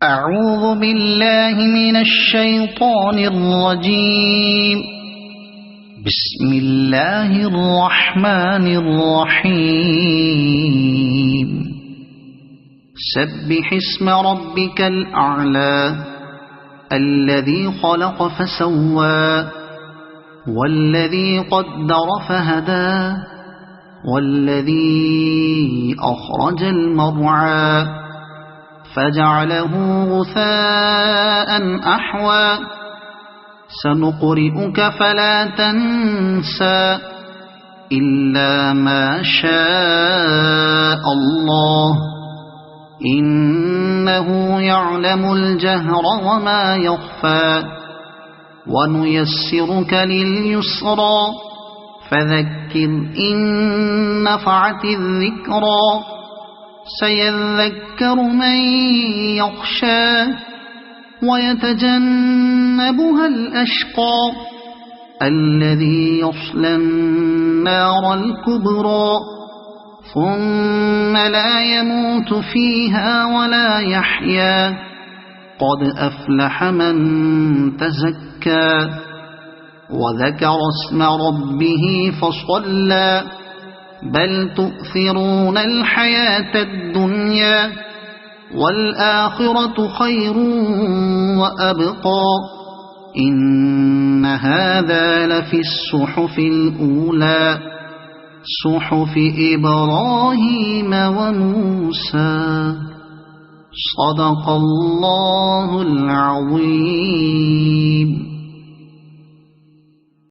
أعوذ بالله من الشيطان الرجيم. بسم الله الرحمن الرحيم. سبح اسم ربك الأعلى الذي خلق فسوى والذي قدر فهدى والذي أخرج المرعى فجعله غثاء أحوى سنقرئك فلا تنسى إلا ما شاء الله إنه يعلم الجهر وما يخفى ونيسرك لليسرى فذكر إن نفعت الذكرى سيذكر من يخشى ويتجنبها الأشقى الذي يصلى النار الكبرى ثم لا يموت فيها ولا يحيا قد أفلح من تزكى وذكر اسم ربه فصلى بل تؤثرون الحياة الدنيا والآخرة خير وأبقى إن هذا لفي الصحف الأولى صحف إبراهيم وموسى. صدق الله العظيم.